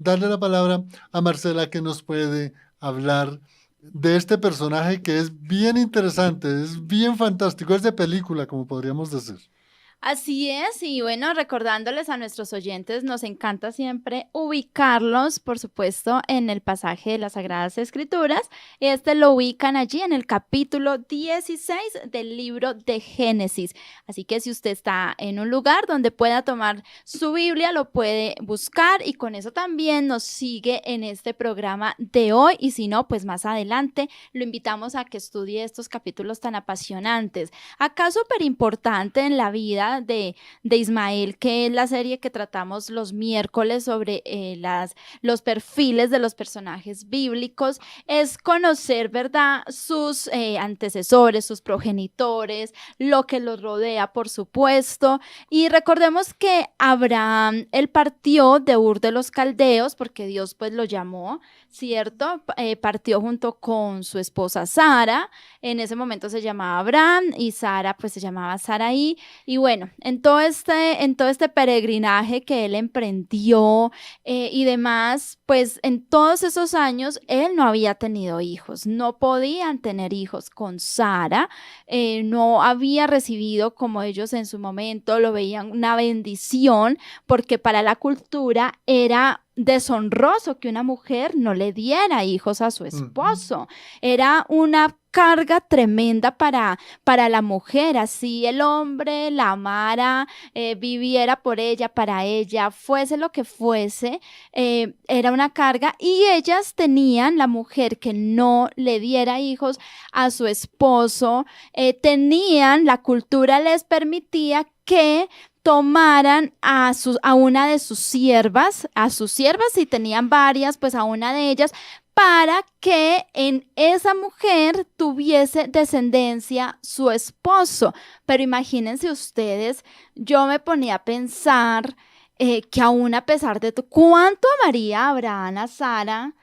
darle la palabra a Marcela, que nos puede hablar de este personaje que es bien interesante, es bien fantástico, es de película, como podríamos decir. Así es, y bueno, recordándoles a nuestros oyentes, nos encanta siempre ubicarlos, por supuesto, en el pasaje de las Sagradas Escrituras. Este lo ubican allí en el capítulo 16 del libro de Génesis. Así que si usted está en un lugar donde pueda tomar su Biblia, lo puede buscar y con eso también nos sigue en este programa de hoy. Y si no, pues más adelante lo invitamos a que estudie estos capítulos tan apasionantes. Acá súper importante en la vida de Ismael, que es la serie que tratamos los miércoles sobre los perfiles de los personajes bíblicos, es conocer, ¿verdad?, sus antecesores, sus progenitores, lo que los rodea, por supuesto. Y recordemos que Abraham, él partió de Ur de los Caldeos, porque Dios pues lo llamó, ¿cierto? Partió junto con su esposa Sara. En ese momento se llamaba Abraham y Sara pues se llamaba Sarai. Y bueno, en todo este peregrinaje que él emprendió y demás, pues en todos esos años él no había tenido hijos, no podían tener hijos con Sara, no había recibido como ellos en su momento lo veían una bendición, porque para la cultura era deshonroso que una mujer no le diera hijos a su Ujú. esposo. Era una carga tremenda para la mujer, así el hombre la amara, viviera por ella, para ella, fuese lo que fuese, era una carga y ellas tenían, la mujer que no le diera hijos a su esposo, tenían, la cultura les permitía que tomaran a una de sus siervas, a sus siervas, si tenían varias, pues a una de ellas, para que en esa mujer tuviese descendencia su esposo. Pero imagínense ustedes, yo me ponía a pensar que aún a pesar de todo, ¿cuánto amaría Abraham a Sara?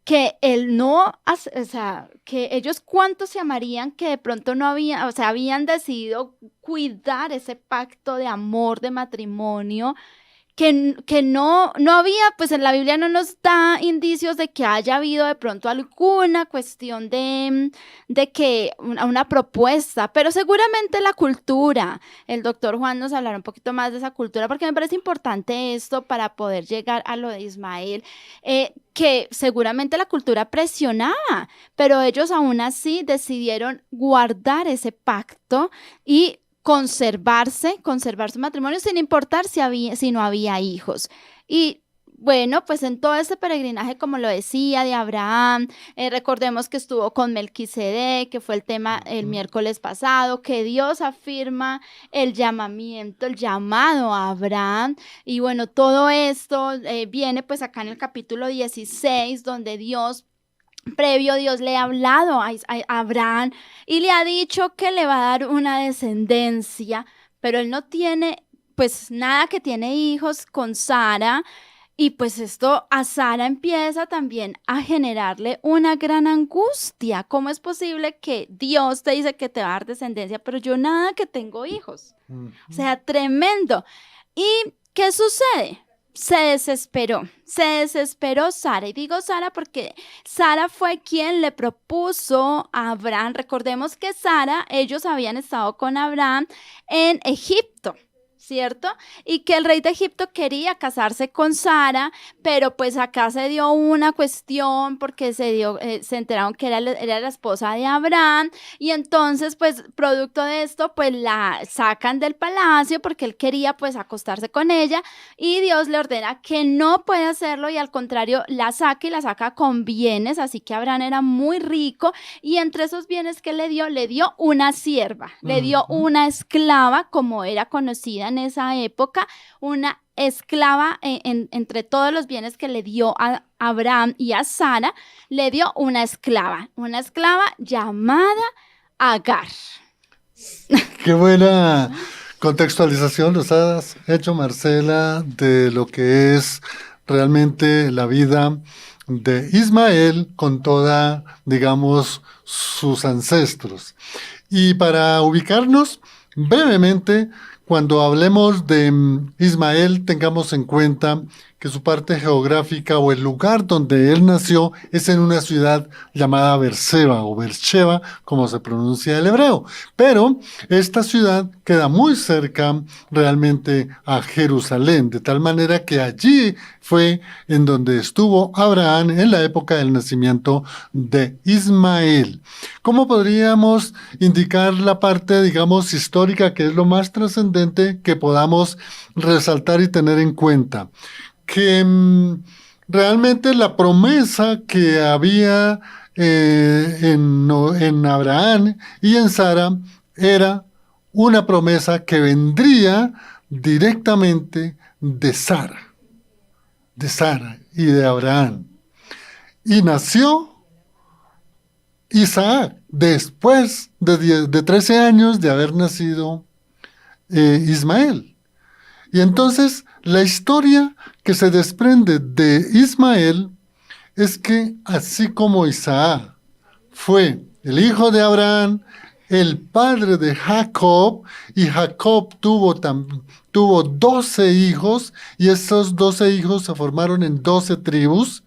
Que él no, o sea, que ellos cuánto se amarían que de pronto no habían, o sea, habían decidido cuidar ese pacto de amor, de matrimonio, que no había, pues en la Biblia no nos da indicios de que haya habido de pronto alguna cuestión de que una propuesta, pero seguramente la cultura, el doctor Juan nos hablará un poquito más de esa cultura, porque me parece importante esto para poder llegar a lo de Ismael, que seguramente la cultura presionaba, pero ellos aún así decidieron guardar ese pacto y conservar su matrimonio sin importar si no había hijos. Y bueno, pues en todo este peregrinaje, como lo decía, de Abraham, recordemos que estuvo con Melquisedec, que fue el tema el Ujú. miércoles pasado, que Dios afirma el llamamiento, el llamado a Abraham. Y bueno, todo esto viene pues acá en el capítulo 16, donde Dios le ha hablado a Abraham y le ha dicho que le va a dar una descendencia, pero él no tiene pues nada, que tiene hijos con Sara, y pues esto a Sara empieza también a generarle una gran angustia. ¿Cómo es posible que Dios te dice que te va a dar descendencia, pero yo nada, que tengo hijos? O Ujú. sea, tremendo. ¿Y qué sucede? Se desesperó Sara, y digo Sara porque Sara fue quien le propuso a Abraham. Recordemos que Sara, ellos habían estado con Abraham en Egipto, ¿cierto? Y que el rey de Egipto quería casarse con Sara, pero pues acá se dio una cuestión porque se enteraron que era la esposa de Abraham, y entonces pues producto de esto pues la sacan del palacio porque él quería pues acostarse con ella, y Dios le ordena que no puede hacerlo, y al contrario la saca, y la saca con bienes. Así que Abraham era muy rico, y entre esos bienes que le dio una sierva, le dio Ujú. una esclava, como era conocida en esa época, una esclava. Entre todos los bienes que le dio a Abraham y a Sara, le dio una esclava llamada Agar. Qué buena contextualización nos has hecho, Marcela, de lo que es realmente la vida de Ismael con toda, digamos, sus ancestros. Y para ubicarnos brevemente, cuando hablemos de Ismael, tengamos en cuenta que su parte geográfica o el lugar donde él nació es en una ciudad llamada Berseba o Beersheba, como se pronuncia el hebreo. Pero esta ciudad queda muy cerca realmente a Jerusalén, de tal manera que allí fue en donde estuvo Abraham en la época del nacimiento de Ismael. ¿Cómo podríamos indicar la parte, digamos, histórica, que es lo más trascendente que podamos resaltar y tener en cuenta? Que realmente la promesa que había en Abraham y en Sara era una promesa que vendría directamente de Sara y de Abraham. Y nació Isaac después de 13 años de haber nacido Ismael. Y entonces la historia que se desprende de Ismael es que así como Isaac fue el hijo de Abraham, el padre de Jacob, y Jacob tuvo 12 hijos, y esos 12 hijos se formaron en 12 tribus,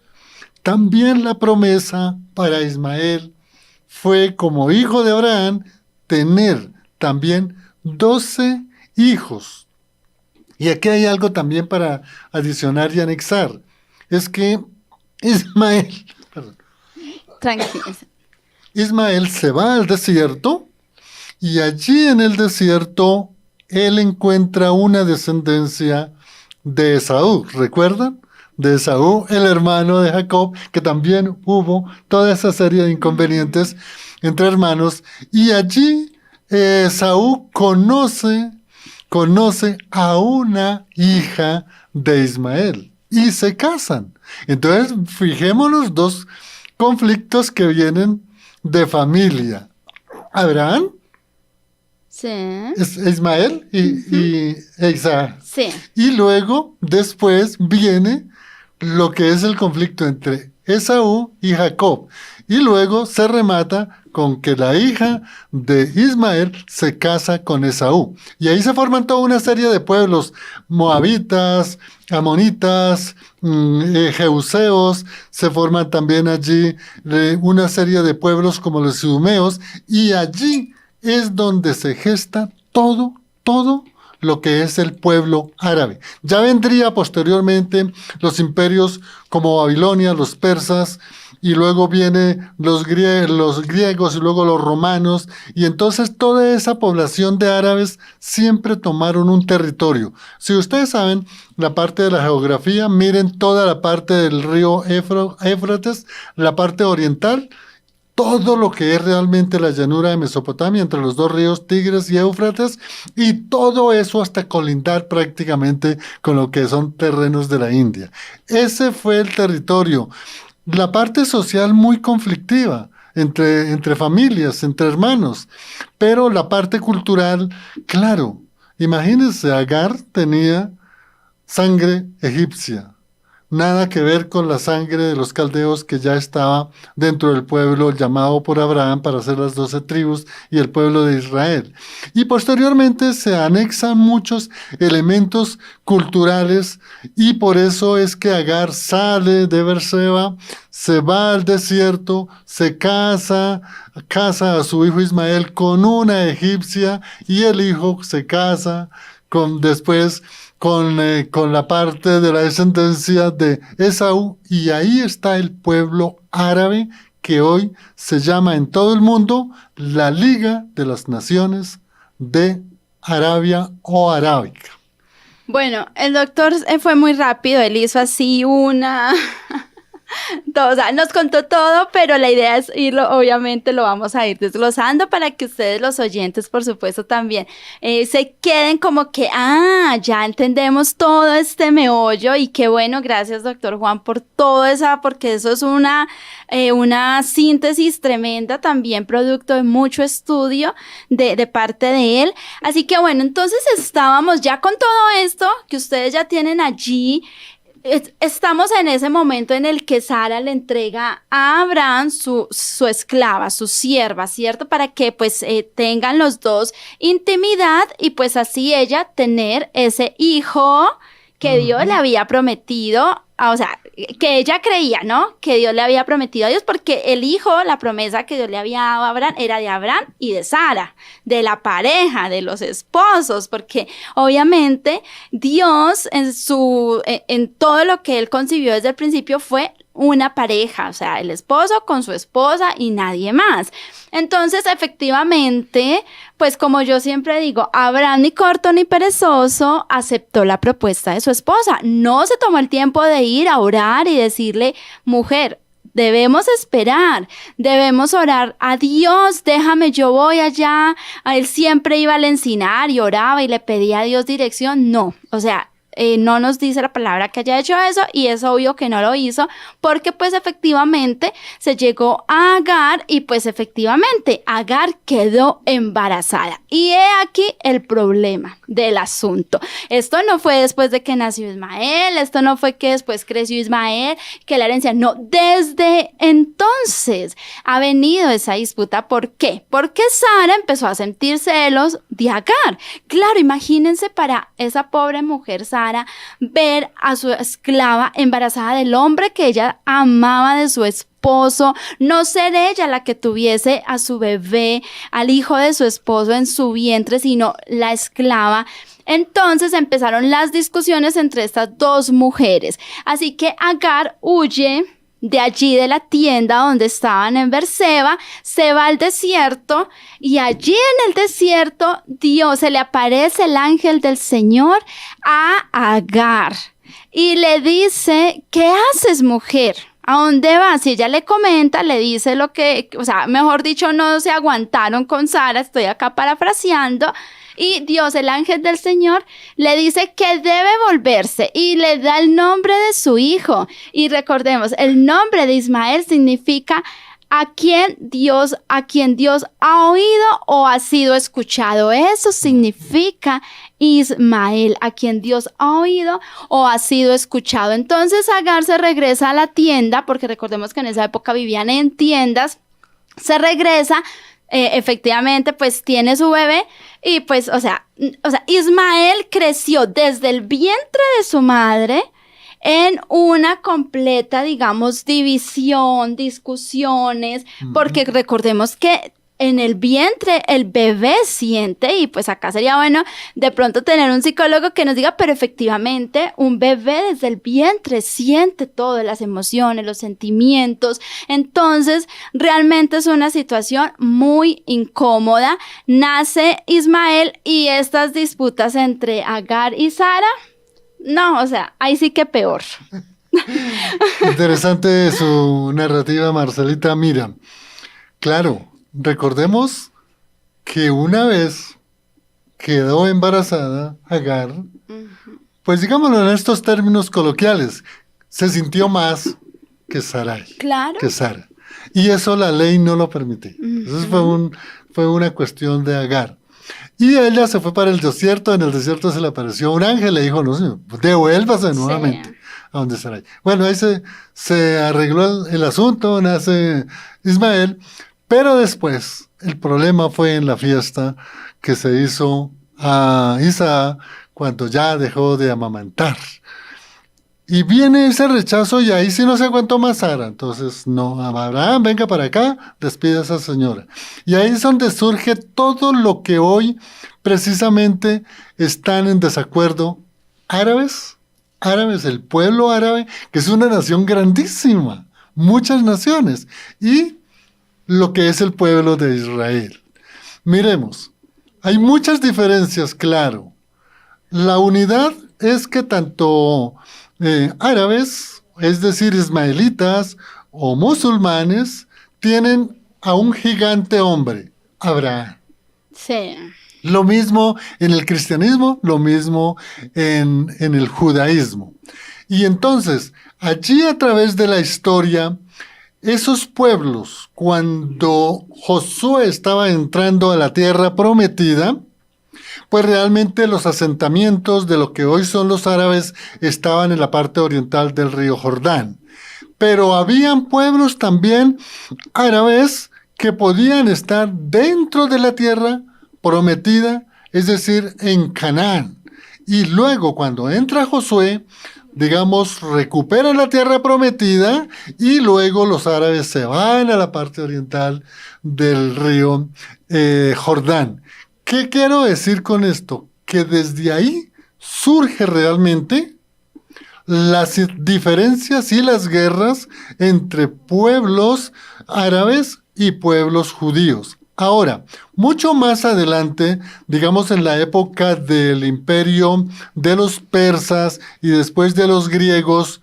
también la promesa para Ismael fue, como hijo de Abraham, tener también 12 hijos. Y aquí hay algo también para adicionar y anexar. Es que Ismael se va al desierto y allí en el desierto él encuentra una descendencia de Esaú. ¿Recuerdan? De Esaú, el hermano de Jacob, que también hubo toda esa serie de inconvenientes entre hermanos. Y allí Esaú conoce a una hija de Ismael y se casan. Entonces, fijémonos dos conflictos que vienen de familia. Abraham, Sí. Ismael y Isaac. Sí. Y luego, después, viene lo que es el conflicto entre Esaú y Jacob. Y luego se remata con que la hija de Ismael se casa con Esaú. Y ahí se forman toda una serie de pueblos, moabitas, amonitas, jebuseos, se forman también allí una serie de pueblos como los idumeos, y allí es donde se gesta todo lo que es el pueblo árabe. Ya vendría posteriormente los imperios como Babilonia, los persas, y luego vienen los griegos y luego los romanos, y entonces toda esa población de árabes siempre tomaron un territorio. Si ustedes saben la parte de la geografía, miren toda la parte del río Éufrates, la parte oriental, todo lo que es realmente la llanura de Mesopotamia, entre los dos ríos Tigres y Éufrates, y todo eso hasta colindar prácticamente con lo que son terrenos de la India. Ese fue el territorio. La parte social muy conflictiva entre familias, entre hermanos, pero la parte cultural, claro, imagínense, Agar tenía sangre egipcia. Nada que ver con la sangre de los caldeos que ya estaba dentro del pueblo llamado por Abraham para hacer las 12 tribus y el pueblo de Israel. Y posteriormente se anexan muchos elementos culturales y por eso es que Agar sale de Berseba, se va al desierto, se casa a su hijo Ismael con una egipcia y el hijo se casa después con la parte de la descendencia de Esaú, y ahí está el pueblo árabe que hoy se llama en todo el mundo la Liga de las Naciones de Arabia o Arábica. Bueno, el doctor fue muy rápido, él hizo así todo, o sea, nos contó todo, pero la idea es irlo, obviamente lo vamos a ir desglosando para que ustedes, los oyentes, por supuesto, también se queden como que, ya entendemos todo este meollo, y qué bueno, gracias, doctor Juan, por todo eso, porque eso es una síntesis tremenda, también producto de mucho estudio de parte de él. Así que bueno, entonces estábamos ya con todo esto que ustedes ya tienen allí. Estamos en ese momento en el que Sara le entrega a Abraham su esclava, su sierva, ¿cierto? Para que pues tengan los dos intimidad y pues así ella tener ese hijo que Dios le había prometido, o sea, que ella creía, ¿no? Que Dios le había prometido a Dios, porque el hijo, la promesa que Dios le había dado a Abraham era de Abraham y de Sara, de la pareja, de los esposos, porque obviamente Dios en todo lo que él concibió desde el principio fue una pareja, o sea, el esposo con su esposa y nadie más. Entonces, efectivamente, pues como yo siempre digo, Abraham, ni corto ni perezoso, aceptó la propuesta de su esposa. No se tomó el tiempo de ir a orar y decirle, mujer, debemos esperar, debemos orar a Dios, déjame, yo voy allá. Él siempre iba al encinar y oraba y le pedía a Dios dirección. No, o sea, no nos dice la palabra que haya hecho eso, y es obvio que no lo hizo, porque pues efectivamente se llegó a Agar y pues efectivamente Agar quedó embarazada. Y he aquí el problema del asunto. Esto no fue después de que nació Ismael, esto no fue que después creció Ismael, que la herencia, no, desde entonces ha venido esa disputa. ¿Por qué? Porque Sara empezó a sentir celos de Agar. Claro, imagínense para esa pobre mujer Sara ver a su esclava embarazada del hombre que ella amaba, de su esposo, no ser ella la que tuviese a su bebé, al hijo de su esposo en su vientre, sino la esclava. Entonces empezaron las discusiones entre estas dos mujeres. Así que Agar huye de allí, de la tienda donde estaban en Berseba, se va al desierto, y allí en el desierto Dios se le aparece el ángel del Señor a Agar y le dice, ¿qué haces, mujer? ¿A dónde vas? Y ella le comenta, le dice lo que, o sea, mejor dicho, no se aguantaron con Sara, estoy acá parafraseando. Y Dios, el ángel del Señor, le dice que debe volverse y le da el nombre de su hijo. Y recordemos, el nombre de Ismael significa a quien Dios ha oído o ha sido escuchado. Eso significa Ismael, a quien Dios ha oído o ha sido escuchado. Entonces Agar se regresa a la tienda, porque recordemos que en esa época vivían en tiendas. Se regresa, efectivamente, pues tiene su bebé. Y pues, o sea, Ismael creció desde el vientre de su madre en una completa, digamos, división, discusiones, porque recordemos que en el vientre el bebé siente, y pues acá sería bueno de pronto tener un psicólogo que nos diga, pero efectivamente un bebé desde el vientre siente todas las emociones, los sentimientos. Entonces realmente es una situación muy incómoda. Nace Ismael y estas disputas entre Agar y Sara, no, o sea, ahí sí que peor. Interesante su narrativa, Marcelita. Mira, claro, recordemos que una vez quedó embarazada Agar, pues digámoslo en estos términos coloquiales, se sintió más que Sarai, Claro. que Sara. Y eso la ley no lo permitía. Entonces fue una cuestión de Agar. Y ella se fue para el desierto. En el desierto se le apareció un ángel, le dijo, no, señor, devuélvase nuevamente a donde Sarai. Bueno, ahí se arregló el asunto, nace Ismael, pero después el problema fue en la fiesta que se hizo a Isaac cuando ya dejó de amamantar. Y viene ese rechazo y ahí sí no se aguantó más Sara. Entonces, no, Abraham, venga para acá, despide a esa señora. Y ahí es donde surge todo lo que hoy precisamente están en desacuerdo árabes, el pueblo árabe, que es una nación grandísima, muchas naciones, y lo que es el pueblo de Israel. Miremos, hay muchas diferencias, claro. La unidad es que tanto árabes, es decir, ismaelitas o musulmanes, tienen a un gigante hombre, Abraham. Sí. Lo mismo en el cristianismo, lo mismo en el judaísmo. Y entonces, allí a través de la historia, esos pueblos, cuando Josué estaba entrando a la tierra prometida, pues realmente los asentamientos de lo que hoy son los árabes estaban en la parte oriental del río Jordán. Pero habían pueblos también árabes que podían estar dentro de la tierra prometida, es decir, en Canaán. y luego cuando entra Josué, digamos, recuperan la tierra prometida y luego los árabes se van a la parte oriental del río Jordán. ¿Qué quiero decir con esto? Que desde ahí surge realmente las diferencias y las guerras entre pueblos árabes y pueblos judíos. Ahora, mucho más adelante, digamos en la época del imperio de los persas y después de los griegos,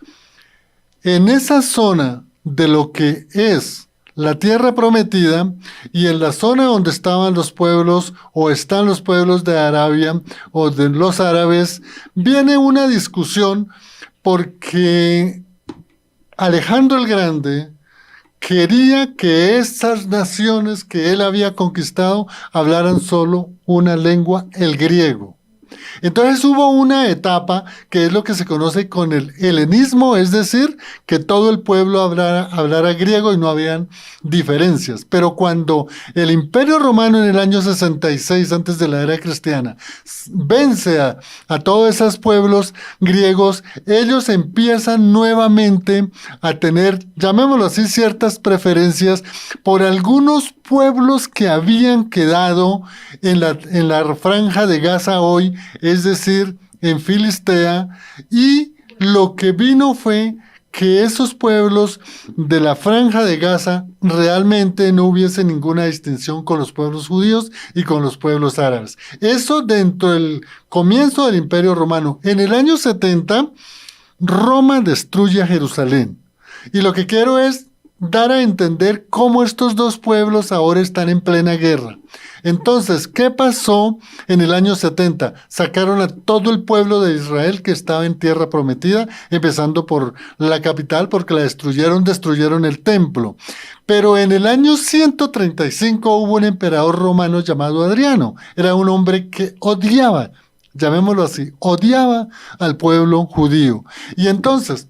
en esa zona de lo que es la tierra prometida y en la zona donde estaban los pueblos o están los pueblos de Arabia o de los árabes, viene una discusión porque Alejandro el Grande quería que esas naciones que él había conquistado hablaran solo una lengua, el griego. Entonces hubo una etapa que es lo que se conoce con el helenismo, es decir, que todo el pueblo hablara griego y no habían diferencias. Pero cuando el Imperio Romano en el año 66, antes de la era cristiana, vence a todos esos pueblos griegos, ellos empiezan nuevamente a tener, llamémoslo así, ciertas preferencias por algunos pueblos que habían quedado en la franja de Gaza hoy, es decir, en Filistea, y lo que vino fue que esos pueblos de la franja de Gaza realmente no hubiese ninguna distinción con los pueblos judíos y con los pueblos árabes. Eso dentro del comienzo del Imperio Romano. En el año 70, Roma destruye a Jerusalén. Y lo que quiero es dar a entender cómo estos dos pueblos ahora están en plena guerra. Entonces, ¿qué pasó en el año 70? Sacaron a todo el pueblo de Israel que estaba en tierra prometida, empezando por la capital, porque la destruyeron el templo. Pero en el año 135 hubo un emperador romano llamado Adriano. Era un hombre que odiaba, llamémoslo así, odiaba al pueblo judío. Y entonces,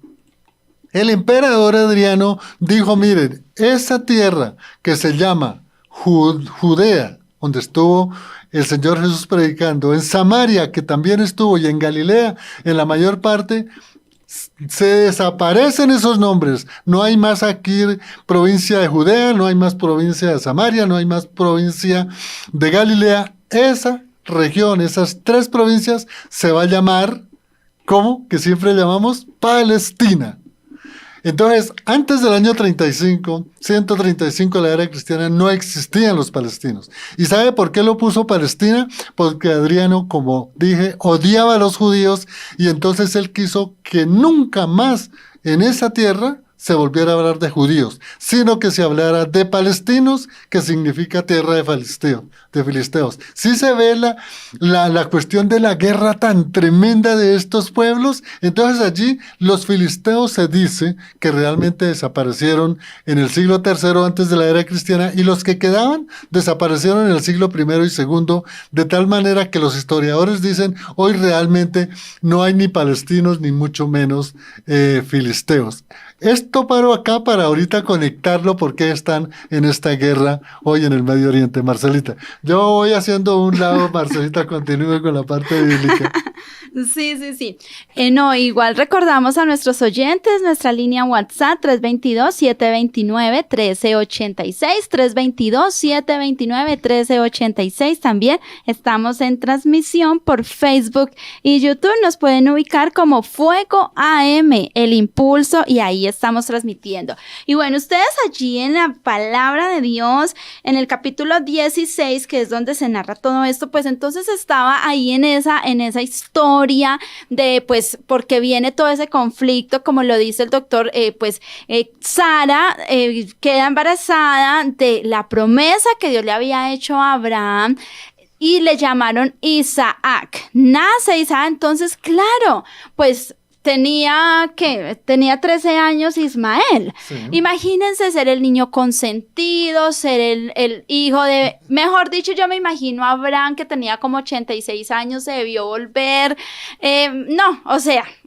el emperador Adriano dijo, miren, esa tierra que se llama Judea, donde estuvo el Señor Jesús predicando, en Samaria, que también estuvo, y en Galilea, en la mayor parte, se desaparecen esos nombres. No hay más aquí provincia de Judea, no hay más provincia de Samaria, no hay más provincia de Galilea. Esa región, esas tres provincias, se va a llamar, ¿cómo? Que siempre llamamos Palestina. Entonces, antes del año 135 de la era cristiana, no existían los palestinos. ¿Y sabe por qué lo puso Palestina? Porque Adriano, como dije, odiaba a los judíos y entonces él quiso que nunca más en esa tierra se volviera a hablar de judíos, sino que se hablara de palestinos, que significa tierra de filisteos. Sí se ve la cuestión de la guerra tan tremenda de estos pueblos. Entonces allí los filisteos se dice que realmente desaparecieron en el siglo III antes de la era cristiana, y los que quedaban desaparecieron en el siglo I y II, de tal manera que los historiadores dicen hoy realmente no hay ni palestinos ni mucho menos filisteos. Esto paro acá para ahorita conectarlo porque están en esta guerra hoy en el Medio Oriente. Marcelita, yo voy haciendo un lado, Marcelita continúe con la parte bíblica. Sí. No, igual recordamos a nuestros oyentes nuestra línea WhatsApp 322-729-1386, 322-729-1386. También estamos en transmisión por Facebook y YouTube. Nos pueden ubicar como Fuego AM, El Impulso, y ahí estamos transmitiendo. Y bueno, ustedes allí en la palabra de Dios, en el capítulo 16, que es donde se narra todo esto, pues entonces estaba ahí en esa historia de, pues, porque viene todo ese conflicto, como lo dice el doctor, Sara queda embarazada de la promesa que Dios le había hecho a Abraham, y le llamaron Isaac. Nace Isaac, entonces, claro, pues tenía 13 años Ismael. Sí. Imagínense ser el niño consentido, ser el hijo de, mejor dicho, yo me imagino a Abraham, que tenía como 86 años, se debió volver,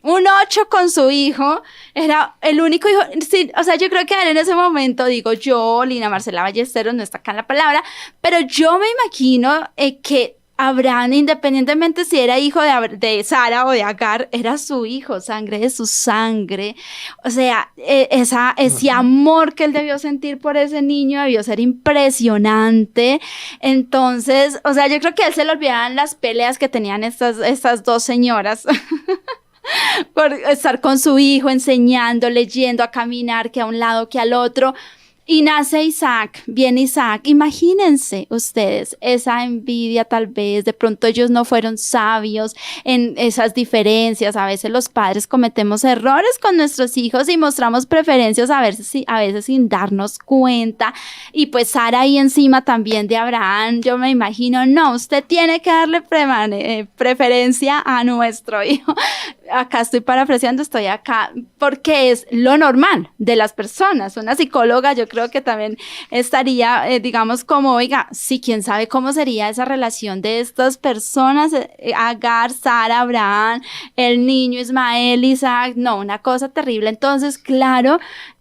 un 8 con su hijo, era el único hijo. Sí, o sea, yo creo que él en ese momento, digo yo, Lina Marcela Ballesteros, no está acá en la palabra, pero yo me imagino que Abraham, independientemente si era hijo de Sara o de Agar, era su hijo, sangre de su sangre. O sea, ese amor que él debió sentir por ese niño debió ser impresionante. Entonces, o sea, yo creo que a él se le olvidaban las peleas que tenían estas dos señoras. Por estar con su hijo, enseñándole, yendo a caminar, que a un lado, que al otro. Y nace Isaac, viene Isaac. Imagínense ustedes esa envidia, tal vez de pronto ellos no fueron sabios en esas diferencias. A veces los padres cometemos errores con nuestros hijos y mostramos preferencias a veces sin darnos cuenta. Y pues Sara ahí encima también de Abraham, yo me imagino, no, usted tiene que darle preferencia a nuestro hijo. Acá estoy parafraseando, estoy acá porque es lo normal de las personas. Una psicóloga yo creo que también estaría, digamos, como, oiga, sí, quién sabe cómo sería esa relación de estas personas, Agar, Sara, Abraham, el niño Ismael, Isaac, no, una cosa terrible. Entonces, claro,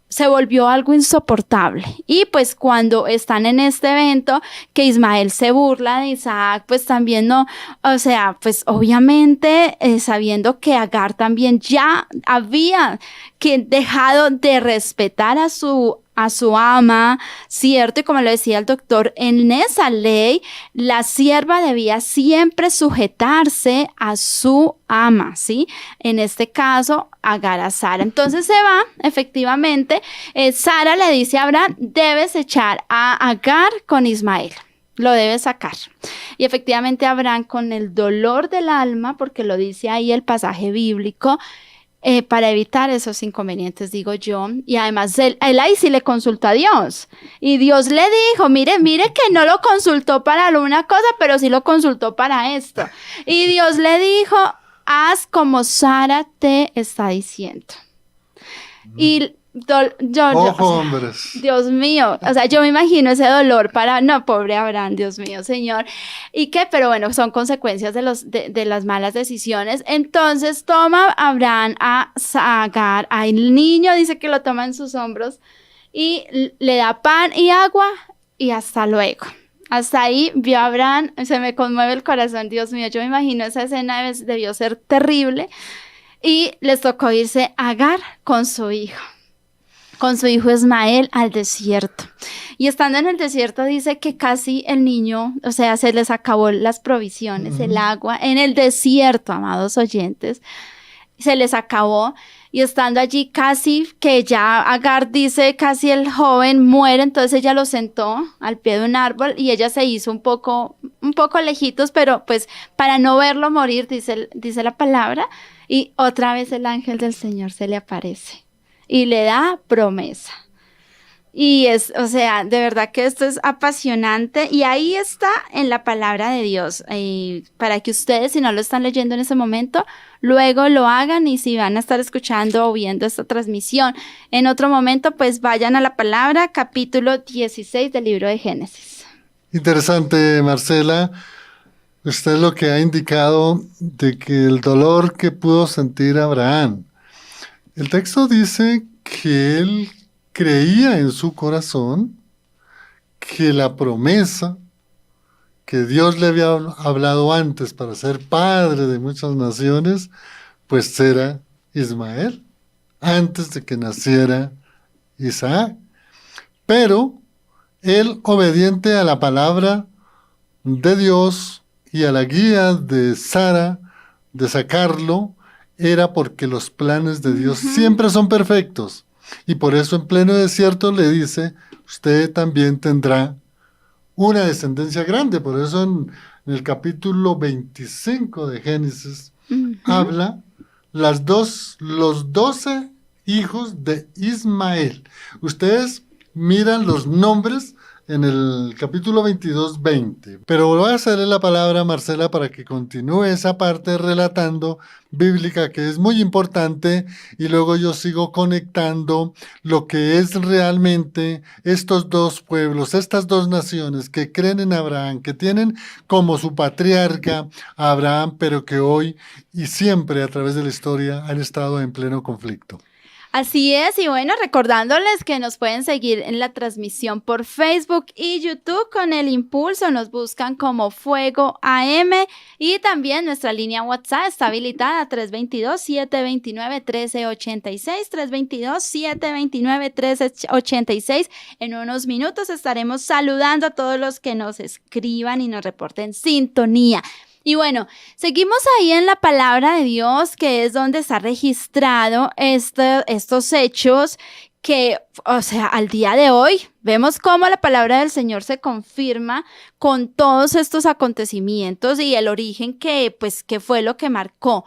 se volvió algo insoportable. Y pues cuando están en este evento, que Ismael se burla de Isaac, pues también no, o sea, pues obviamente sabiendo que Agar también ya había dejado de respetar a su ama, ¿cierto? Y como lo decía el doctor, en esa ley, la sierva debía siempre sujetarse a su ama, ¿sí? En este caso, Agar a Sara. Entonces se va, efectivamente, Sara le dice a Abraham, debes echar a Agar con Ismael. Lo debes sacar. Y efectivamente Abraham, con el dolor del alma, porque lo dice ahí el pasaje bíblico, para evitar esos inconvenientes, digo yo, y además él ahí sí le consultó a Dios, y Dios le dijo, mire que no lo consultó para una cosa, pero sí lo consultó para esto, y Dios le dijo, haz como Sara te está diciendo, y hombres. Dios mío, o sea, yo me imagino ese dolor no, pobre Abraham, Dios mío, Señor, pero bueno, son consecuencias de las malas decisiones. Entonces toma Abraham a Agar, al niño, dice que lo toma en sus hombros y le da pan y agua y hasta luego. Hasta ahí vio a Abraham, se me conmueve el corazón, Dios mío, yo me imagino esa escena debió ser terrible, y les tocó irse a Agar con su hijo Ismael al desierto. Y estando en el desierto dice que casi el niño, o sea, se les acabó las provisiones, el agua en el desierto, amados oyentes, se les acabó. Y estando allí casi que ya Agar dice, casi el joven muere, entonces ella lo sentó al pie de un árbol y ella se hizo un poco lejitos, pero pues para no verlo morir, dice la palabra, y otra vez el ángel del Señor se le aparece y le da promesa. Y o sea, de verdad que esto es apasionante y ahí está en la palabra de Dios. Para que ustedes, si no lo están leyendo en ese momento, luego lo hagan, y si van a estar escuchando o viendo esta transmisión en otro momento, pues vayan a la palabra, capítulo 16 del libro de Génesis. Interesante, Marcela. Usted lo que ha indicado de que el dolor que pudo sentir Abraham. El texto dice que él creía en su corazón que la promesa que Dios le había hablado antes para ser padre de muchas naciones, pues era Ismael, antes de que naciera Isaac. Pero él, obediente a la palabra de Dios y a la guía de Sara de sacarlo, era porque los planes de Dios siempre son perfectos. Y por eso en pleno desierto le dice, usted también tendrá una descendencia grande. Por eso en el capítulo 25 de Génesis habla los 12 hijos de Ismael. Ustedes miran los nombres en el capítulo 22, 20. Pero voy a hacerle la palabra a Marcela para que continúe esa parte relatando bíblica que es muy importante, y luego yo sigo conectando lo que es realmente estos dos pueblos, estas dos naciones que creen en Abraham, que tienen como su patriarca a Abraham, pero que hoy y siempre a través de la historia han estado en pleno conflicto. Así es, y bueno, recordándoles que nos pueden seguir en la transmisión por Facebook y YouTube con El Impulso, nos buscan como Fuego AM y también nuestra línea WhatsApp está habilitada 322-729-1386, 322-729-1386. En unos minutos estaremos saludando a todos los que nos escriban y nos reporten sintonía. Y bueno, seguimos ahí en la palabra de Dios, que es donde está registrado estos hechos que, o sea, al día de hoy vemos cómo la palabra del Señor se confirma con todos estos acontecimientos y el origen que fue lo que marcó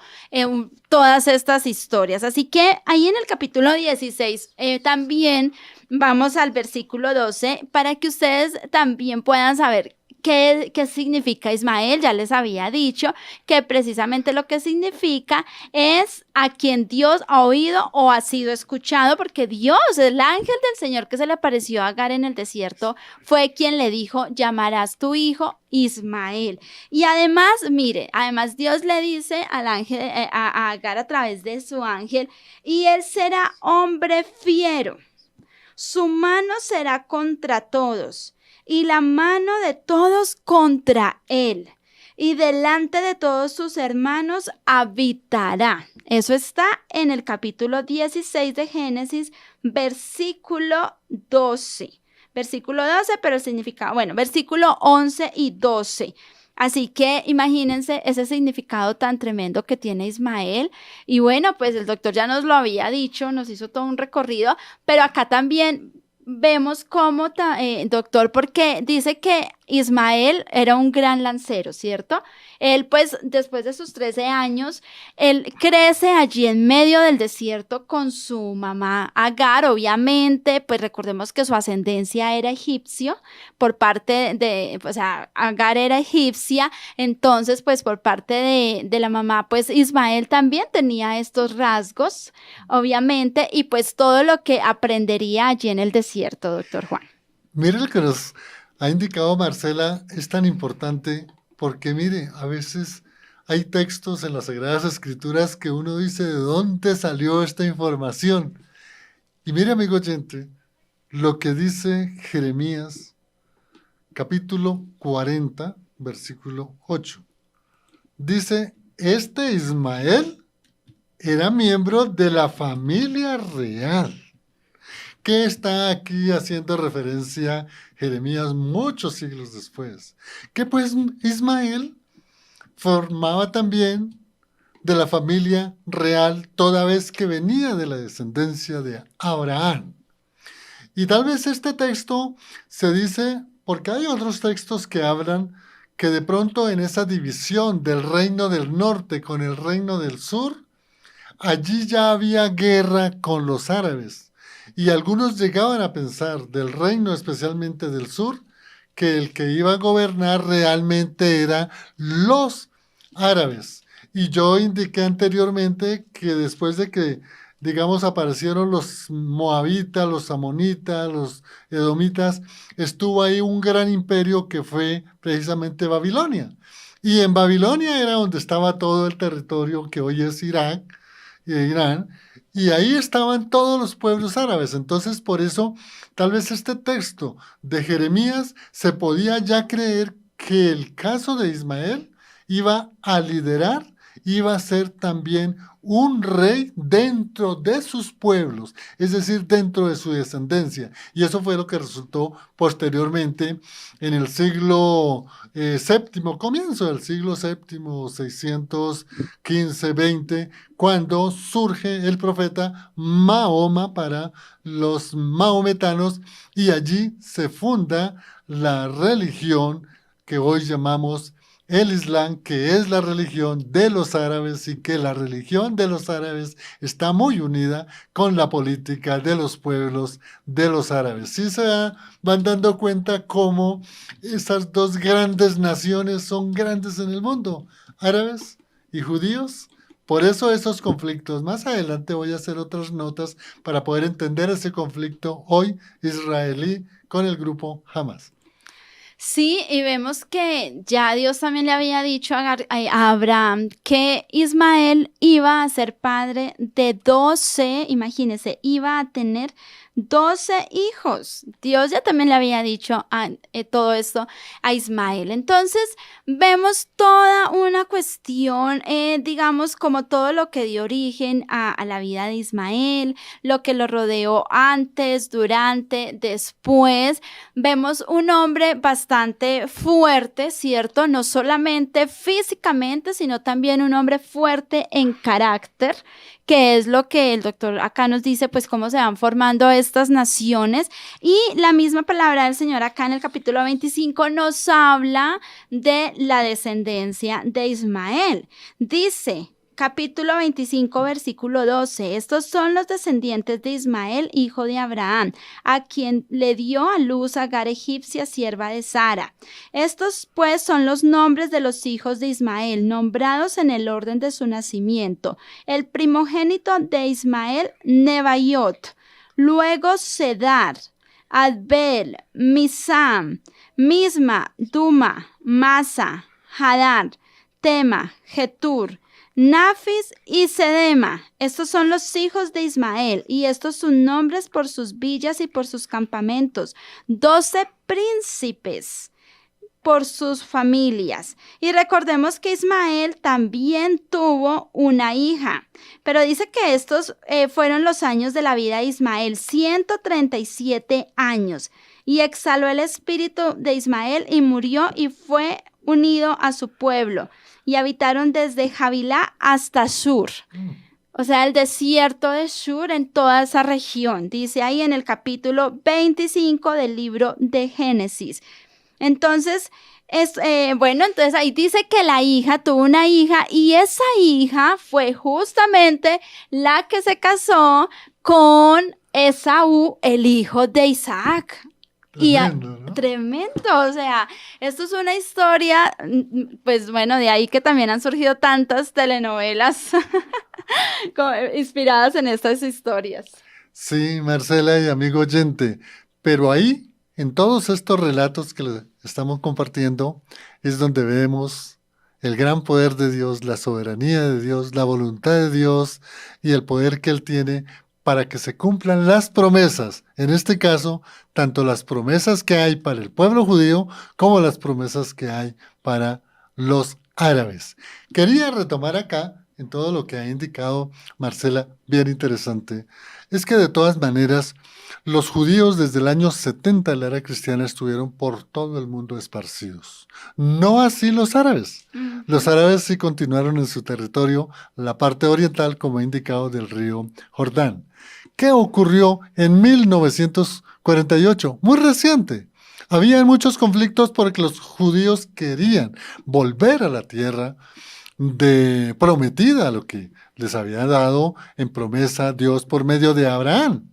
todas estas historias. Así que ahí en el capítulo 16 también vamos al versículo 12 para que ustedes también puedan saber ¿qué significa Ismael? Ya les había dicho que precisamente lo que significa es a quien Dios ha oído o ha sido escuchado, porque Dios, el ángel del Señor que se le apareció a Agar en el desierto, fue quien le dijo, llamarás tu hijo Ismael. Y además, mire, además Dios le dice al ángel, a Agar a través de su ángel, y él será hombre fiero, su mano será contra todos y la mano de todos contra él, y delante de todos sus hermanos habitará. Eso está en el capítulo 16 de Génesis, versículo 12. Versículo 12, pero el significado, bueno, versículo 11 y 12. Así que imagínense ese significado tan tremendo que tiene Ismael. Y bueno, pues el doctor ya nos lo había dicho, nos hizo todo un recorrido, pero acá también vemos cómo, doctor, porque dice que Ismael era un gran lancero, ¿cierto? Él, pues, después de sus 13 años, él crece allí en medio del desierto con su mamá Agar, obviamente, pues recordemos que su ascendencia era egipcio, por parte o sea, Agar era egipcia, entonces, pues, por parte de la mamá, pues, Ismael también tenía estos rasgos, obviamente, y pues todo lo que aprendería allí en el desierto, doctor Juan. Mire lo que nos ha indicado Marcela, es tan importante porque mire, a veces hay textos en las Sagradas Escrituras que uno dice, ¿de dónde salió esta información? Y mire, amigo oyente, lo que dice Jeremías, capítulo 40, versículo 8. Dice, este Ismael era miembro de la familia real. ¿Qué está aquí haciendo referencia Jeremías muchos siglos después? Que pues Ismael formaba también de la familia real toda vez que venía de la descendencia de Abraham. Y tal vez este texto se dice, porque hay otros textos que hablan que de pronto en esa división del reino del norte con el reino del sur, allí ya había guerra con los árabes. Y algunos llegaban a pensar del reino especialmente del sur, que el que iba a gobernar realmente era los árabes. Y yo indiqué anteriormente que después de que, digamos, aparecieron los moabitas, los amonitas, los edomitas, estuvo ahí un gran imperio que fue precisamente Babilonia. Y en Babilonia era donde estaba todo el territorio que hoy es Irak y Irán, y ahí estaban todos los pueblos árabes. Entonces, por eso, tal vez este texto de Jeremías se podía ya creer que el caso de Ismael iba a liderar, iba a ser también un rey dentro de sus pueblos, es decir, dentro de su descendencia. Y eso fue lo que resultó posteriormente en el siglo séptimo, comienzo del siglo séptimo, 615-20, cuando surge el profeta Mahoma para los maometanos y allí se funda la religión que hoy llamamos el Islam, que es la religión de los árabes y que la religión de los árabes está muy unida con la política de los pueblos de los árabes. Sí se van dando cuenta cómo esas dos grandes naciones son grandes en el mundo, árabes y judíos. Por eso esos conflictos. Más adelante voy a hacer otras notas para poder entender ese conflicto hoy israelí con el grupo Hamas. Sí, y vemos que ya Dios también le había dicho a Abraham que Ismael iba a ser padre de 12, imagínense, iba a tener 12 hijos. Dios ya también le había dicho todo esto a Ismael. Entonces, vemos toda una cuestión, digamos, como todo lo que dio origen a la vida de Ismael, lo que lo rodeó antes, durante, después. Vemos un hombre bastante fuerte, ¿cierto? No solamente físicamente, sino también un hombre fuerte en carácter, que es lo que el doctor acá nos dice, pues cómo se van formando estas naciones. Y la misma palabra del Señor acá en el capítulo 25 nos habla de la descendencia de Ismael. Dice, capítulo 25, versículo 12, estos son los descendientes de Ismael, hijo de Abraham, a quien le dio a luz Agar egipcia, sierva de Sara. Estos pues son los nombres de los hijos de Ismael, nombrados en el orden de su nacimiento. El primogénito de Ismael, Nebaiot, luego Sedar, Adbel, Misam, Misma, Duma, Masa, Hadar, Tema, Getur, Nafis y Sedema. Estos son los hijos de Ismael, y estos son nombres por sus villas y por sus campamentos. 12 príncipes por sus familias. Y recordemos que Ismael también tuvo una hija, pero dice que estos fueron los años de la vida de Ismael, 137 años. Y exhaló el espíritu de Ismael y murió y fue unido a su pueblo. Y habitaron desde Javilá hasta Shur. O sea, el desierto de Shur, en toda esa región. Dice ahí en el capítulo 25 del libro de Génesis. Entonces, entonces ahí dice que la hija tuvo una hija, y esa hija fue justamente la que se casó con Esaú, el hijo de Isaac. Tremendo, ¿no? Tremendo, o sea, esto es una historia, pues bueno, de ahí que también han surgido tantas telenovelas inspiradas en estas historias. Sí, Marcela y amigo oyente, pero ahí, en todos estos relatos que les estamos compartiendo, es donde vemos el gran poder de Dios, la soberanía de Dios, la voluntad de Dios y el poder que Él tiene para que se cumplan las promesas. En este caso, tanto las promesas que hay para el pueblo judío como las promesas que hay para los árabes. Quería retomar acá, en todo lo que ha indicado Marcela, bien interesante, es que de todas maneras, los judíos desde el año 70 de la era cristiana estuvieron por todo el mundo esparcidos. No así los árabes. Los árabes sí continuaron en su territorio, la parte oriental, como ha indicado, del río Jordán. ¿Qué ocurrió en 1948? Muy reciente. Había muchos conflictos porque los judíos querían volver a la tierra prometida, lo que les había dado en promesa Dios por medio de Abraham.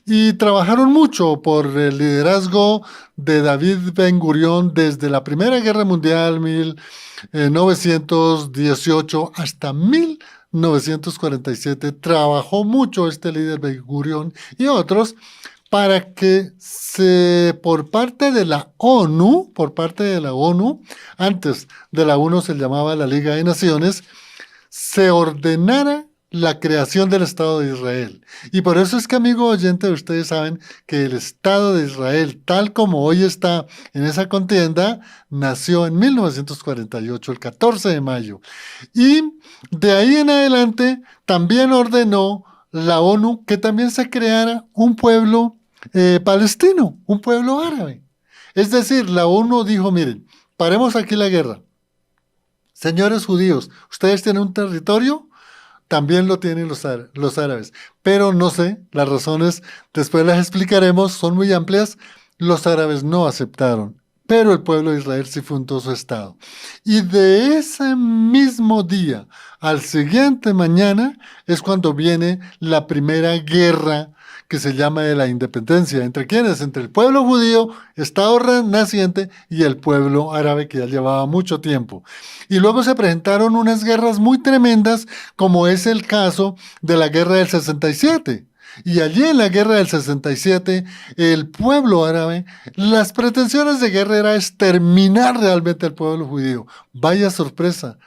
Y trabajaron mucho por el liderazgo de David Ben Gurión desde la Primera Guerra Mundial, 1918, hasta 1947. Trabajó mucho este líder Ben Gurión y otros para que por parte de la ONU, antes de la ONU se llamaba la Liga de Naciones, se ordenara la creación del Estado de Israel. Y por eso es que, amigo oyente, ustedes saben que el Estado de Israel, tal como hoy está en esa contienda, nació en 1948, el 14 de mayo. Y de ahí en adelante también ordenó la ONU que también se creara un pueblo palestino, un pueblo árabe. Es decir, la ONU dijo, miren, paremos aquí la guerra. Señores judíos, ustedes tienen un territorio, también lo tienen los árabes. Pero no sé, las razones después las explicaremos, son muy amplias. Los árabes no aceptaron, pero el pueblo de Israel sí fundó su estado. Y de ese mismo día al siguiente mañana es cuando viene la primera guerra que se llama de la independencia. ¿Entre quiénes? Entre el pueblo judío, estado naciente, y el pueblo árabe, que ya llevaba mucho tiempo. Y luego se presentaron unas guerras muy tremendas, como es el caso de la guerra del 67. Y allí en la guerra del 67, el pueblo árabe, las pretensiones de guerra era exterminar realmente al pueblo judío. Vaya sorpresa,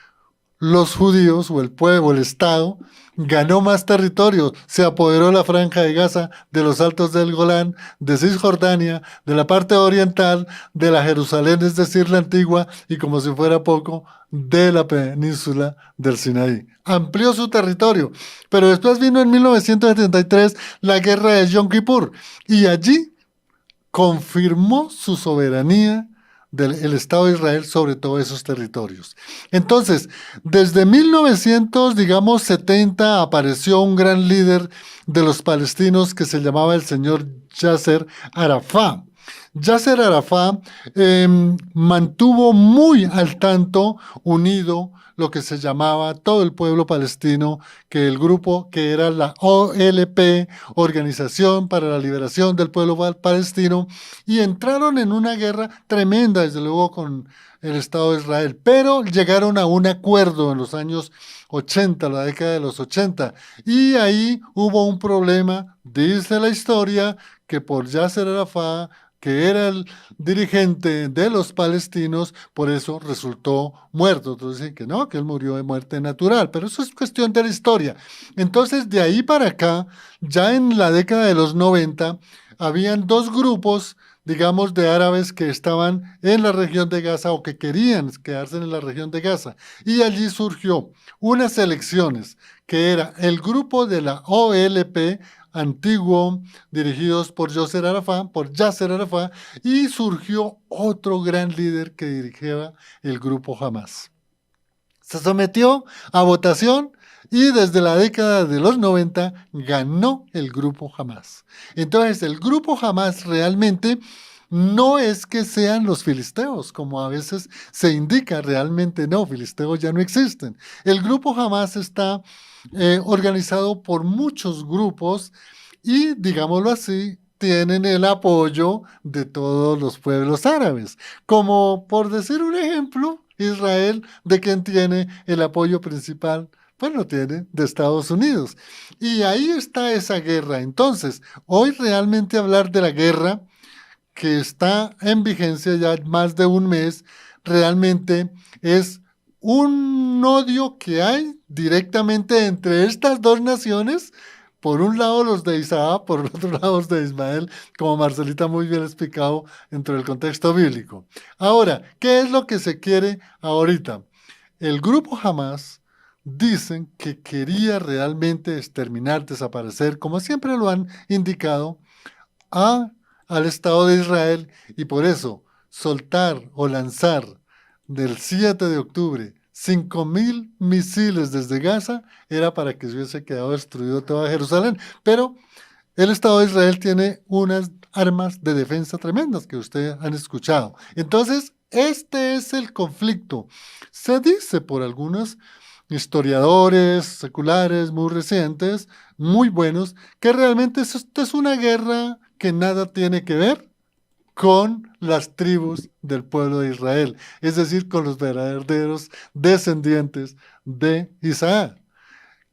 los judíos o el pueblo, el Estado, ganó más territorio, se apoderó la Franja de Gaza, de los Altos del Golán, de Cisjordania, de la parte oriental, de la Jerusalén, es decir, la antigua, y como si fuera poco, de la península del Sinaí. Amplió su territorio, pero después vino en 1973 la guerra de Yom Kippur, y allí confirmó su soberanía del Estado de Israel sobre todos esos territorios. Entonces, desde 1970 apareció un gran líder de los palestinos que se llamaba el señor Yasser Arafat. Yasser Arafat mantuvo muy al tanto, unido, lo que se llamaba todo el pueblo palestino, que el grupo que era la OLP, Organización para la Liberación del Pueblo Palestino, y entraron en una guerra tremenda, desde luego, con el Estado de Israel, pero llegaron a un acuerdo en los años 80, la década de los 80, y ahí hubo un problema, dice la historia, que por Yasser Arafat, que era el dirigente de los palestinos, por eso resultó muerto. Entonces dicen que no, que él murió de muerte natural, pero eso es cuestión de la historia. Entonces, de ahí para acá, ya en la década de los 90, habían dos grupos, digamos, de árabes que estaban en la región de Gaza o que querían quedarse en la región de Gaza. Y allí surgió unas elecciones, que era el grupo de la OLP, antiguo, dirigidos por Yasser Arafat, y surgió otro gran líder que dirigía el grupo Hamas. Se sometió a votación y desde la década de los 90 ganó el grupo Hamas. Entonces, el grupo Hamas realmente no es que sean los filisteos, como a veces se indica, realmente no, filisteos ya no existen. El grupo Hamas está organizado por muchos grupos y, digámoslo así, tienen el apoyo de todos los pueblos árabes. Como por decir un ejemplo, Israel, ¿de quién tiene el apoyo principal? Pues lo tiene de Estados Unidos. Y ahí está esa guerra. Entonces, hoy realmente hablar de la guerra que está en vigencia ya más de un mes, realmente es un odio que hay directamente entre estas dos naciones. Por un lado los de Isaac, por el otro lado los de Ismael, como Marcelita muy bien explicado dentro del contexto bíblico. Ahora, ¿qué es lo que se quiere ahorita? El grupo Hamas dicen que quería realmente exterminar, desaparecer, como siempre lo han indicado, al Estado de Israel, y por eso soltar o lanzar del 7 de octubre 5.000 misiles desde Gaza era para que se hubiese quedado destruido toda Jerusalén. Pero el Estado de Israel tiene unas armas de defensa tremendas que ustedes han escuchado. Entonces, este es el conflicto. Se dice por algunos historiadores seculares muy recientes, muy buenos, que realmente esto es una guerra que nada tiene que ver con las tribus del pueblo de Israel, es decir, con los verdaderos descendientes de Isaac.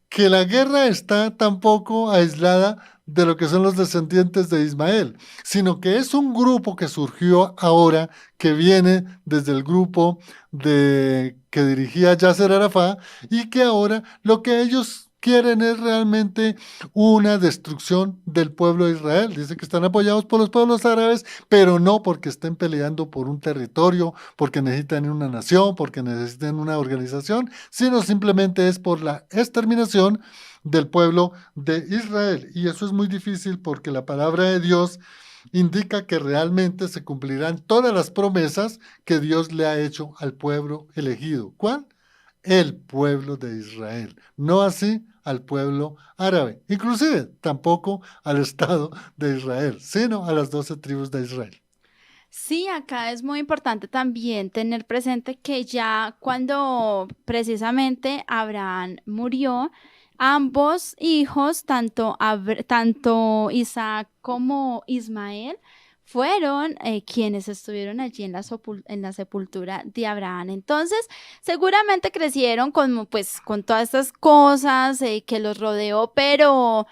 Que la guerra está tampoco aislada de lo que son los descendientes de Ismael, sino que es un grupo que surgió ahora, que viene desde el grupo que dirigía Yasser Arafat, y que ahora lo que ellos quieren es realmente una destrucción del pueblo de Israel. Dicen que están apoyados por los pueblos árabes, pero no porque estén peleando por un territorio, porque necesitan una nación, porque necesitan una organización, sino simplemente es por la exterminación del pueblo de Israel. Y eso es muy difícil porque la palabra de Dios indica que realmente se cumplirán todas las promesas que Dios le ha hecho al pueblo elegido. ¿Cuál? El pueblo de Israel. No así al pueblo árabe, inclusive tampoco al Estado de Israel, sino a las 12 tribus de Israel. Sí, acá es muy importante también tener presente que ya cuando precisamente Abraham murió, ambos hijos, tanto Isaac como Ismael, fueron quienes estuvieron allí en la sepultura de Abraham. Entonces, seguramente crecieron con todas estas cosas que los rodeó, pero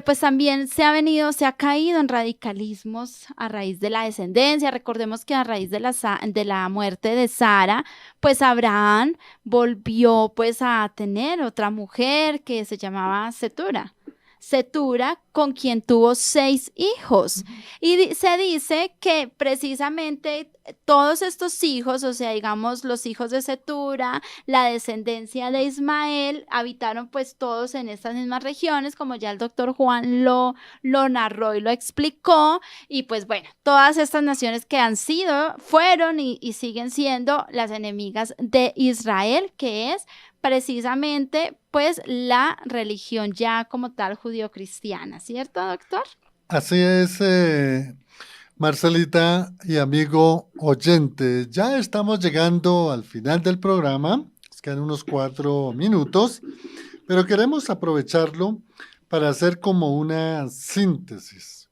pues también se ha caído en radicalismos a raíz de la descendencia. Recordemos que a raíz de la muerte de Sara, pues Abraham volvió pues a tener otra mujer que se llamaba Setura, con quien tuvo 6 hijos. Y se dice que precisamente todos estos hijos, o sea, digamos, los hijos de Setura, la descendencia de Ismael, habitaron pues todos en estas mismas regiones, como ya el doctor Juan lo narró y lo explicó. Y pues bueno, todas estas naciones que fueron y siguen siendo las enemigas de Israel, que es precisamente pues la religión ya como tal judio-cristiana, ¿cierto, doctor? Así es, Marcelita y amigo oyente. Ya estamos llegando al final del programa. Nos quedan unos 4 minutos, pero queremos aprovecharlo para hacer como una síntesis.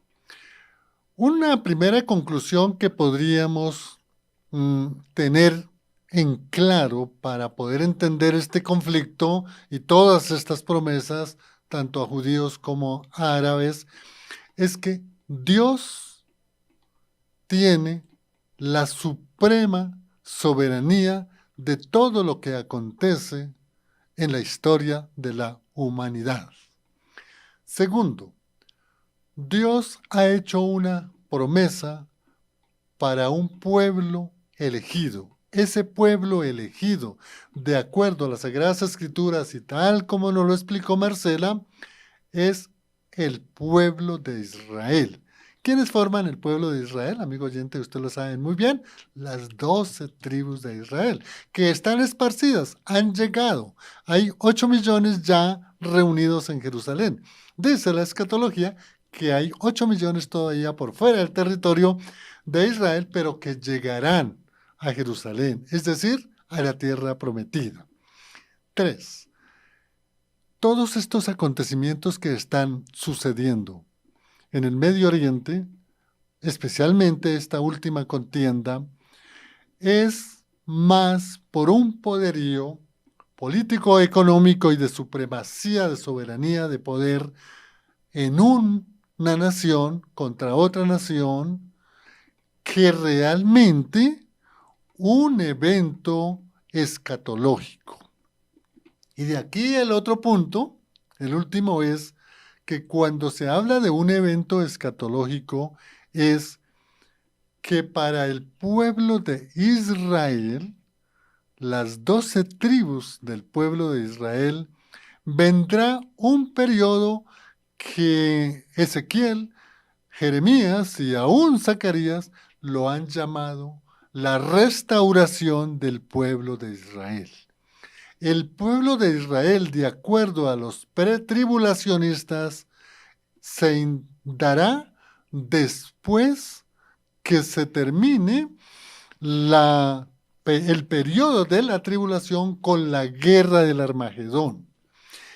Una primera conclusión que podríamos tener en claro para poder entender este conflicto y todas estas promesas, tanto a judíos como a árabes, es que Dios tiene la suprema soberanía de todo lo que acontece en la historia de la humanidad. Segundo, Dios ha hecho una promesa para un pueblo elegido. Ese pueblo elegido, de acuerdo a las Sagradas Escrituras y tal como nos lo explicó Marcela, es el pueblo de Israel. ¿Quiénes forman el pueblo de Israel? Amigo oyente, ustedes lo saben muy bien, las 12 tribus de Israel, que están esparcidas, han llegado. Hay 8 millones ya reunidos en Jerusalén. Dice la escatología que hay 8 millones todavía por fuera del territorio de Israel, pero que llegarán a Jerusalén, es decir, a la tierra prometida. 3. Todos estos acontecimientos que están sucediendo en el Medio Oriente, especialmente esta última contienda, es más por un poderío político, económico y de supremacía, de soberanía, de poder en una nación contra otra nación, que realmente un evento escatológico. Y de aquí el otro punto, el último, es que cuando se habla de un evento escatológico es que para el pueblo de Israel, las 12 tribus del pueblo de Israel, vendrá un periodo que Ezequiel, Jeremías y aún Zacarías lo han llamado la restauración del pueblo de Israel. El pueblo de Israel, de acuerdo a los pretribulacionistas, se dará después que se termine el periodo de la tribulación con la guerra del Armagedón.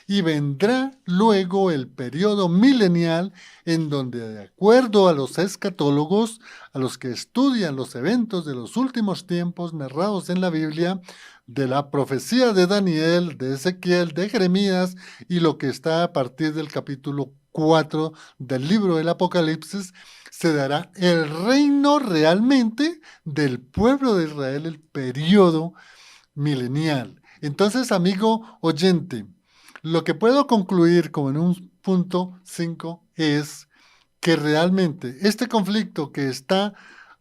Y vendrá luego el periodo milenial en donde, de acuerdo a los escatólogos, a los que estudian los eventos de los últimos tiempos narrados en la Biblia, de la profecía de Daniel, de Ezequiel, de Jeremías y lo que está a partir del capítulo 4 del libro del Apocalipsis, se dará el reino realmente del pueblo de Israel, el periodo milenial. Entonces, amigo oyente, lo que puedo concluir como en un punto 5 es que realmente este conflicto que está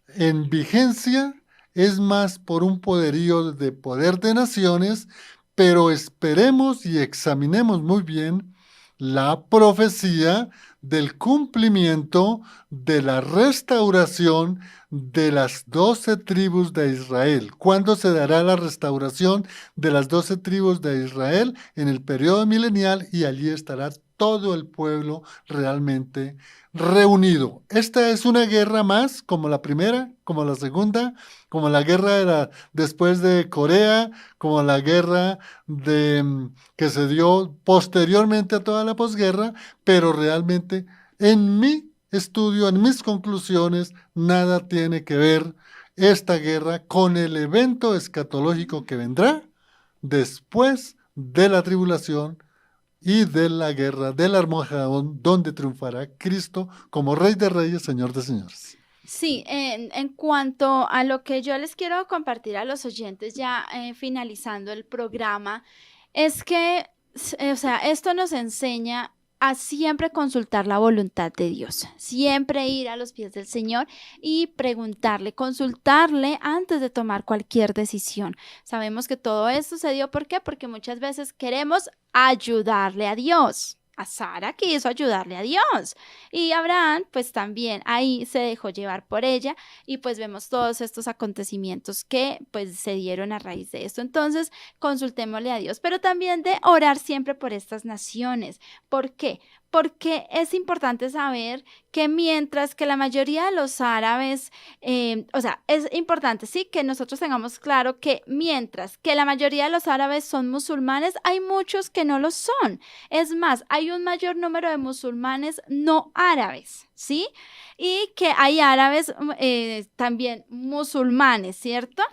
en vigencia es más por un poderío de poder de naciones, pero esperemos y examinemos muy bien la profecía del cumplimiento de la restauración de las 12 tribus de Israel. ¿Cuándo se dará la restauración de las 12 tribus de Israel? En el periodo milenial, y allí estará todo el pueblo realmente reunido. Esta es una guerra más, como la primera, como la segunda, como la guerra después de Corea, como la guerra que se dio posteriormente a toda la posguerra, pero realmente en mi estudio, en mis conclusiones, nada tiene que ver esta guerra con el evento escatológico que vendrá después de la tribulación y de la guerra del Armagedón, donde triunfará Cristo como Rey de Reyes, Señor de Señores. Sí, en cuanto a lo que yo les quiero compartir a los oyentes ya finalizando el programa, es que, o sea, esto nos enseña a siempre consultar la voluntad de Dios, siempre ir a los pies del Señor y preguntarle, consultarle antes de tomar cualquier decisión. Sabemos que todo esto se dio, ¿por qué? Porque muchas veces queremos ayudarle a Dios. A Sara quiso ayudarle a Dios y Abraham pues también ahí se dejó llevar por ella y pues vemos todos estos acontecimientos que pues se dieron a raíz de esto. Entonces consultémosle a Dios, pero también de orar siempre por estas naciones. ¿Por qué? Porque es importante saber que mientras que la mayoría de los árabes, o sea, es importante, sí, que nosotros tengamos claro que mientras que la mayoría de los árabes son musulmanes, hay muchos que no lo son. Es más, hay un mayor número de musulmanes no árabes, ¿sí? Y que hay árabes también musulmanes, ¿cierto?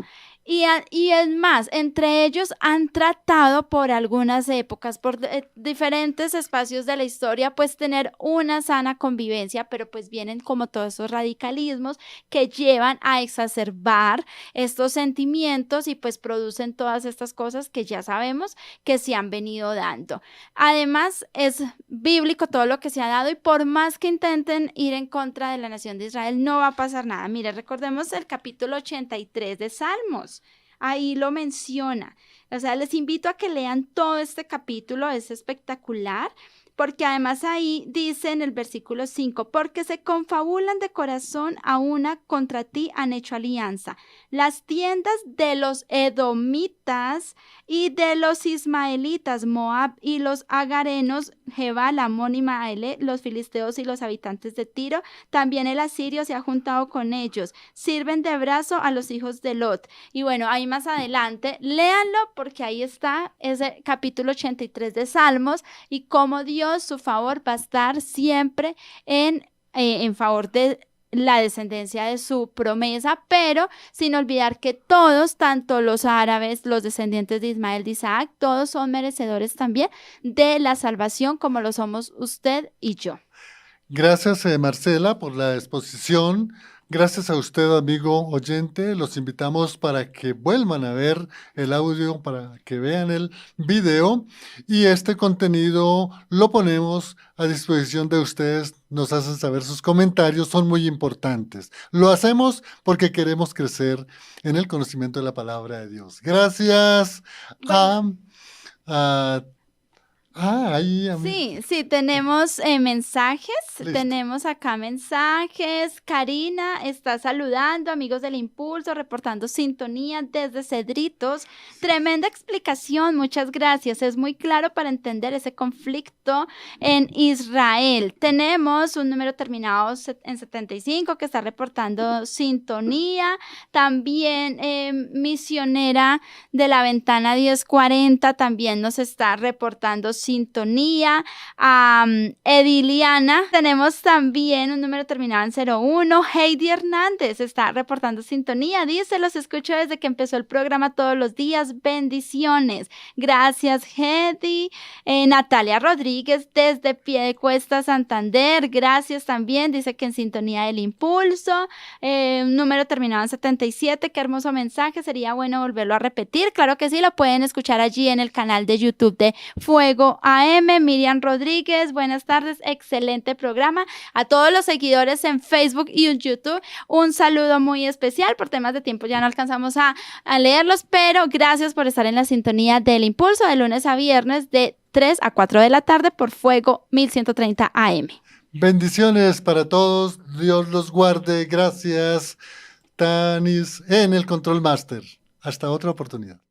Y es más, entre ellos han tratado por algunas épocas, por diferentes espacios de la historia, pues tener una sana convivencia, pero pues vienen como todos esos radicalismos que llevan a exacerbar estos sentimientos y pues producen todas estas cosas que ya sabemos que se han venido dando. Además, es bíblico todo lo que se ha dado y por más que intenten ir en contra de la nación de Israel, no va a pasar nada. Mire, recordemos el capítulo 83 de Salmos. Ahí lo menciona. O sea, les invito a que lean todo este capítulo, es espectacular, porque además ahí dice en el versículo 5, porque se confabulan de corazón a una contra ti han hecho alianza. Las tiendas de los edomitas y de los ismaelitas, Moab y los agarenos, Jebal, Amón y Maele, los filisteos y los habitantes de Tiro, también el asirio se ha juntado con ellos, sirven de brazo a los hijos de Lot. Y bueno, ahí más adelante, léanlo porque ahí está ese capítulo 83 de Salmos y cómo Dios, su favor, va a estar siempre en favor de la descendencia de su promesa, pero sin olvidar que todos, tanto los árabes, los descendientes de Ismael, de Isaac, todos son merecedores también de la salvación como lo somos usted y yo. Gracias, Marcela, por la exposición. Gracias a usted, amigo oyente. Los invitamos para que vuelvan a ver el audio, para que vean el video. Y este contenido lo ponemos a disposición de ustedes. Nos hacen saber sus comentarios, son muy importantes. Lo hacemos porque queremos crecer en el conocimiento de la palabra de Dios. Gracias Sí, tenemos mensajes, Listo. tenemos acá mensajes. Karina está saludando, amigos del Impulso, reportando sintonía desde Cedritos. Tremenda explicación, muchas gracias. Es muy claro para entender ese conflicto en Israel. Tenemos un número terminado en 75 que está reportando sintonía. También misionera de la ventana 1040 también nos está reportando sintonía. Ediliana, tenemos también un número terminado en 01. Heidi Hernández está reportando sintonía, dice, los escucho desde que empezó el programa todos los días, bendiciones. Gracias, Heidi. Natalia Rodríguez desde Piedecuesta, Santander, gracias también, dice que en sintonía del Impulso. Número terminado en 77, qué hermoso mensaje, sería bueno volverlo a repetir. Claro que sí, lo pueden escuchar allí en el canal de YouTube de Fuego AM. Miriam Rodríguez, buenas tardes, excelente programa. A todos los seguidores en Facebook y en YouTube, un saludo muy especial. Por temas de tiempo ya no alcanzamos a leerlos, pero gracias por estar en la sintonía del Impulso de lunes a viernes de 3 a 4 de la tarde por Fuego 1130 AM. Bendiciones para todos, Dios los guarde. Gracias, Tanis, en el Control Master. Hasta otra oportunidad.